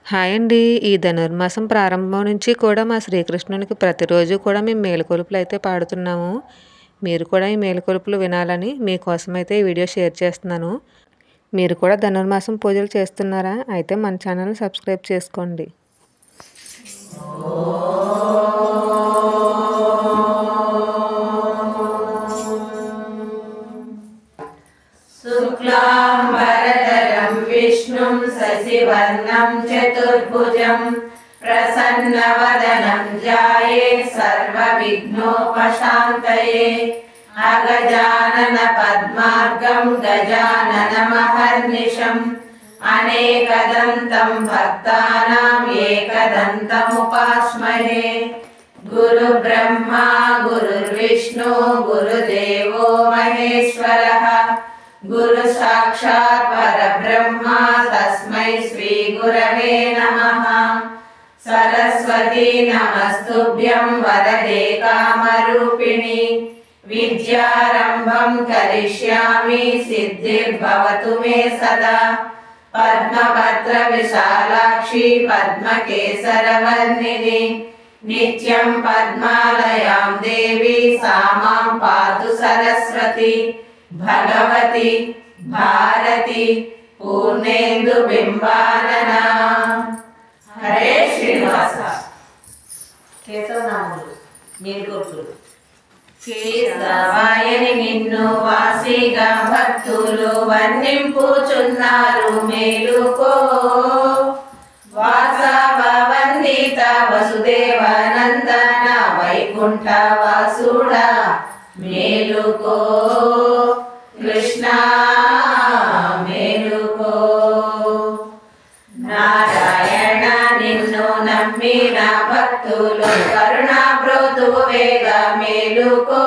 Hi అండి. ఈ ధనుర్మాసం ప్రారంభం నుంచి కూడా మా శ్రీకృష్ణునికి ప్రతిరోజు కూడా మేము మేలుకొలుపులు అయితే పాడుతున్నాము. మీరు కూడా ఈ మేలుకొలుపులు వినాలని మీకోసమైతే ఈ వీడియో షేర్ చేస్తున్నాను. మీరు కూడా ధనుర్మాసం పూజలు చేస్తున్నారా? అయితే మన ఛానల్ని సబ్స్క్రైబ్ చేసుకోండి. శుక్లాంబరధరం విష్ణుం శశివర్ణం చతుర్భుజం ప్రసన్నవదనం ధ్యాయే సర్వవిఘ్నోపశాంతయే అగజానన పద్మార్గం గజాననమహర్నిశం అనేకదంతం భక్తానాం ఏకదంతముపాస్మహే గురు బ్రహ్మా గురుర్విష్ణు గురుదేవో మహేశ్వరః గురు సాక్షాత్ పరబ్రహ్మ తస్మై శ్రీ గురవే నమః. సరస్వతీ నమస్తుభ్యం వరదే కామరూపిణి విద్యారంభం కరిష్యామి సిద్ధిర్భవతు మే సదా. పద్మపత్ర విశాలాక్షి పద్మకేసరవర్ణిని నిత్యం పద్మాలయాం దేవి సా మాం పాతు సరస్వతి. భగవతి భారతి పూర్ణేందు బింబాననా. హరే శ్రీనివాస. కేశవనాములు మేలుకొలుపులు. కేశవాయని నిన్ను వాసిగా భక్తులు వర్ణింపుచున్నారు మేలుకో. వాసవ వందిత వసుదేవ నందన వైకుంఠ వాసుడా మేలుకో. కృష్ణ మేలుకో. నారాయణ నిన్ను నమ్మిన భక్తులు కరుణాబ్రోతువు వేగ మేలుకో.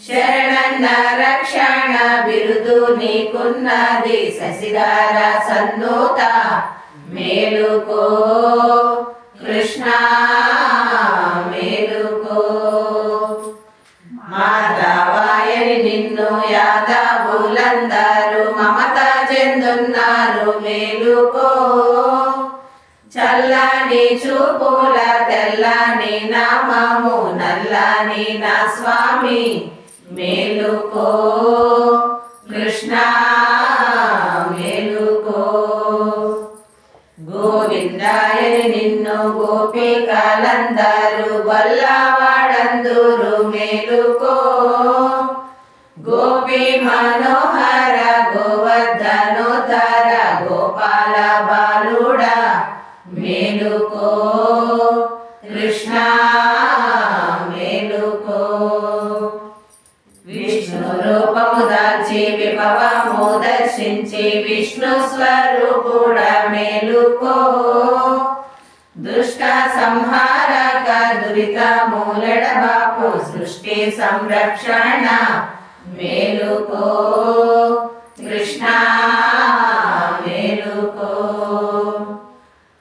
శరణన్న రక్షణ బిరుదు నీకున్నది శశిధర సన్నూత మేలుకో. కృష్ణ మేలుకో. మాధవాయని నిన్ను యాదవులందరూ మమత చెందున్నారు మేలుకో. చల్లని చూపుల తెల్లని నామము నల్లని నా స్వామి మేలుకో. కృష్ణ మేలుకో. గోవిందాయని నిన్ను గోపికలందరూ గొల్లవాడందురు మేలుకో. గోపి మనోహర గోవర్ధనోధర గోపాల బాలుడా మేలుకో. కృష్ణ మేలుకో. విష్ణు రూపము దాల్చి విభవము దర్శించి విష్ణు స్వరూపుడ మేలుకో. దుష్ట సంహారక దురిత మూలడబాపు సృష్టి సంరక్షణ మేలుకో. కృష్ణ మేలుకో.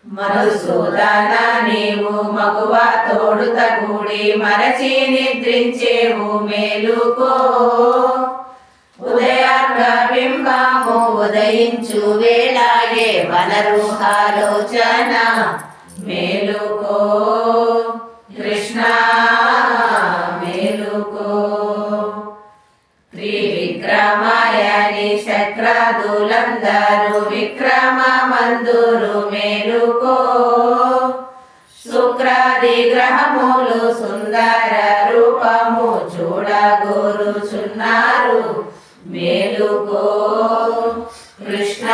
మధుసూదన నీవు మగువ తోడుత కూడి మరచి నిద్రించేవు మేలుకో. ఉదయార్ఘ బింబము ఉదయించు వేళాయే వనరుహాలోచన మేలుకో. కృష్ణ మేలుకో. త్రివిక్రమాయని శక్రదులందరూ విక్రమ మందురు మేలుకో. శుక్రాది గ్రహములు సుందర రూపము చూడగోరుచున్నారు మేలుకో. కృష్ణ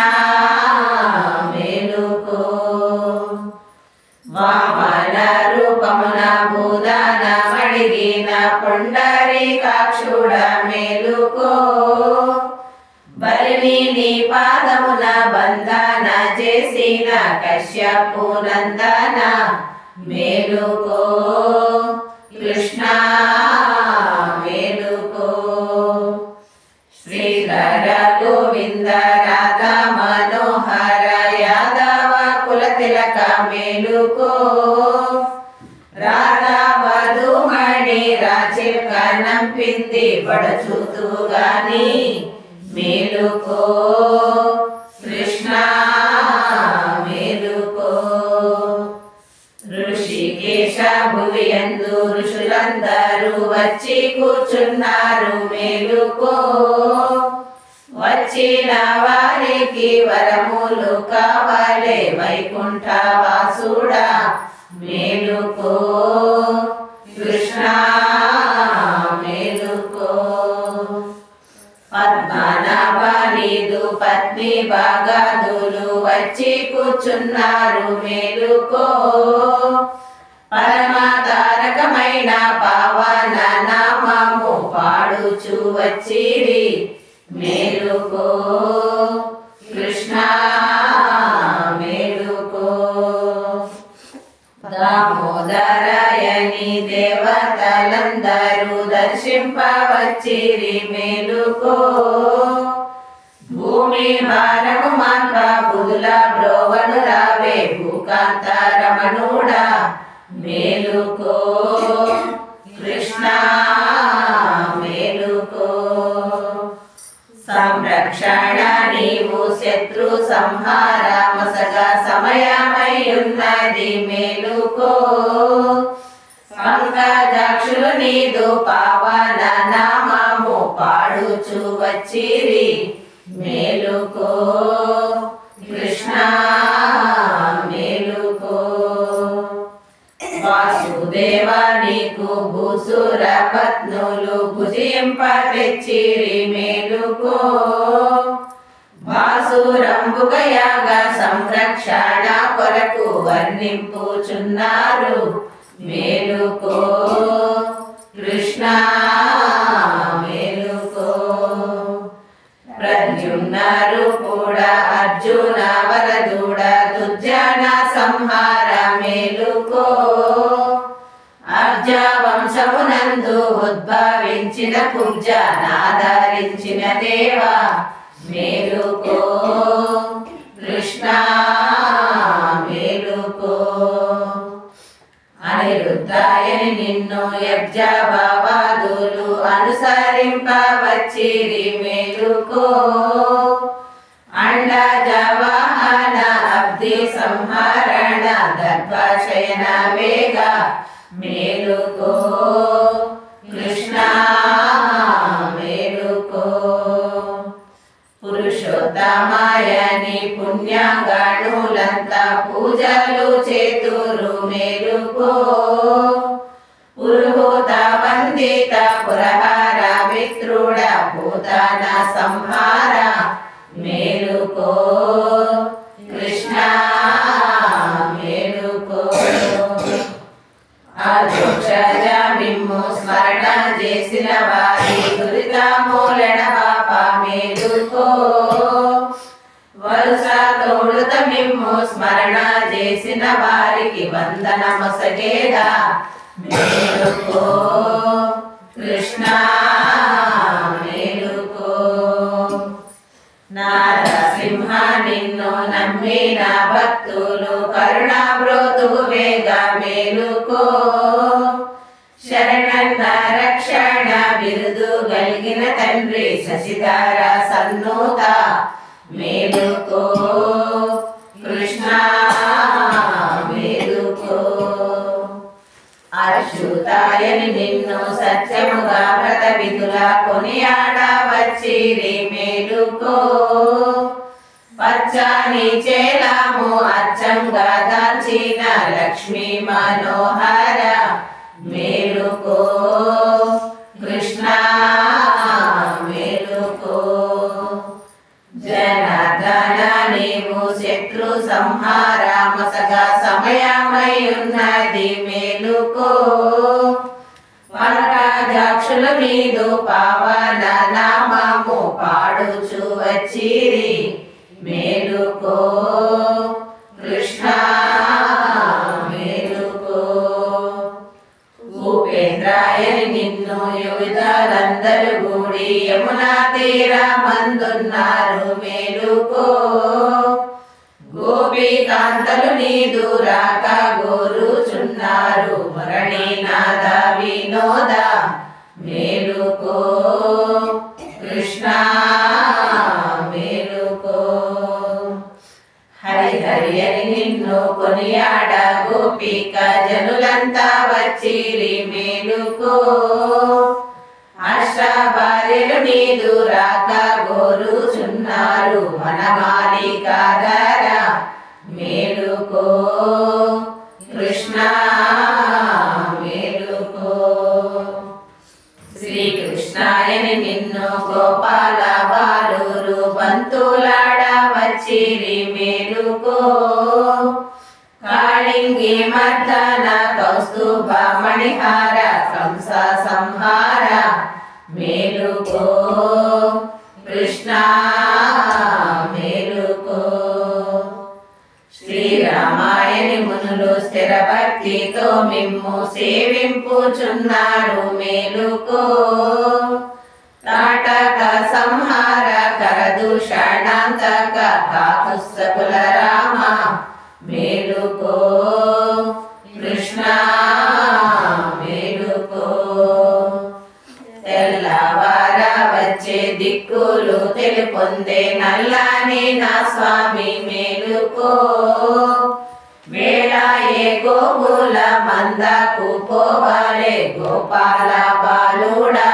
మేలుకో. వామన రూపమున భూదాన మడిగిన పుండరీకాక్షుడ మేలుకో. బలిని నీ పాదమున బంధన చేసిన కశ్యపు నందన మేలుకో. కృష్ణ మేలుకో. శ్రీధర గోవింద రాధా మనోహర యాదవ కుల తిలక మేలుకో. రాధా వధుమణి రాచిల్క నంపింది పడచూతుగాని మేలుకో. కృష్ణ మేలు భువియందు ఋషులందరూ వచ్చి కూర్చున్నారు మేలుకో. వచ్చిన వారికి వరములు కావాలే వైకుంఠవాసుడా మేలుకో. కృష్ణ మేలుకో. పద్మనాభ నీదు పత్ని భాగదులు వచ్చి కూర్చున్నారు మేలుకో. పరమ తారకమైన పావన నామము పాడుచు వచ్చిరి మేలుకో. కృష్ణ మేలుకో. దామోదరాయని దేవతలందరూ దర్శింపవచ్చిరి మేలుకో. భూమి భారము మాన్ప బుధుల బ్రోవను రావే భూకాంత రమణుడా మేలుకో. కృష్ణ మేలుకో. సంరక్షణ నీవు శత్రు సంహార మసగ సమయమై ఉన్నది మేలుకో. పంకజాక్షులు నీదు పావన నామము పాడుచు వచ్చిరి మేలుకో. కృష్ణ మేలుకో. వాసుదేవ నీకు భూసుర పత్నులు భుజింప తెచ్చిరి మేలుకో. భాసురంబుగయాగా సంరక్షణ కొరకు వర్ణింపుచున్నారు మేలుకో. కృష్ణ మేలుకో. ప్రద్యుమ్నరు కూడా అర్జున వరదుడ దుర్జన సంహార మేలుకో. అర్జ వంశమునందు ఉద్భవించిన కుబ్జనాదరించిన దేవా మేలుకో. కృష్ణ మేలుకో. అనిరుద్ధాయని నిన్ను యజ్ఞభావాదులు అనుసరింపవచ్చిరి మేలుకో. అండజవాహన అబ్ది సంహరణ దర్భశయన వేగ మేలుకో. కృష్ణ మేలుకో. పురుషోత్తమాయని పుణ్యగణులంతా పూజలు చేతురు మేలుకో. పురుహూత వందిత పురహార మిత్రుడ భూతాన సంహార మేలుకో. కృష్ణ మేలుకో. అధోక్షజ మిమ్ము స్మరణ చేసిన వారి దురితమూలన పాప మేలుకో. వరుస తోడుత మిమ్ము స్మరణ చేసిన వారికి వందన మొసగేదా మేలుకో. కృష్ణ మేలుకో. నారసింహ నిన్ను నమ్మిన భక్తులు కరుణా బ్రోతు వేగ మేలుకో. శరణన్న రక్షణ బిరుదు గలిగిన తండ్రి శశిధర సన్నూత మేలుకో. కృష్ణ మేలుకో. అచ్యుతాయని నిన్ను సత్యముగా వ్రత విధుల కొనియాడ వచ్చిరి మేలుకో. పచ్చని చేలాము అచ్చంగా దాల్చిన లక్ష్మీ మనోహర మేలుకో. కృష్ణ మేలుకో. జనార్దన నీవు శత్రు సంహార మసగ సమయమై ఉన్నది మేలుకో. పంకజాక్షులు నీదు పావన నామము పాడుచు వచ్చిరి మేలుకో. కృష్ణ మేలుకో. ఉపేంద్రాయని నిన్ను యువిధలందరూ గూడి యమునా తీరమందున్నారు మేలుకో. గోపీకాంతలు నీదు రాక గోరుచున్నారు మురళీనాద వినోద మేలుకో. కృష్ణ మేలుకో. హరి హరి అని నిన్ను కొనియాడ గో గోపిక జనులంతా వచ్చిరి మేలుకో అష్టభార్యలు నీదు రాక గోరుచున్నారు వనమాలికాధర మేలుకో కృష్ణ మేలుకో శ్రీకృష్ణాయని నిన్ను గోపాల బాలురు బంతులాడ వచ్చిరి మేలుకో కాళింగి మర్దన కౌస్తుభ మణిహార కంస సంహార మేలుకో కృష్ణ మేలుకో శ్రీరామాయణి మునులు స్థిర భక్తితో మిమ్ము సేవింపుచున్నారు మేలుకో తాటక సంహార కరదూషణాంతక కాకుత్సకుల రామ మేలుకో కృష్ణ మేలుకో తెల్లవార వచ్చే దిక్కులు తెలుపొందే నల్లని నా స్వామి మేలుకో వేళాయే గోకుల మందకు పోవాలే గోపాల బాలుడా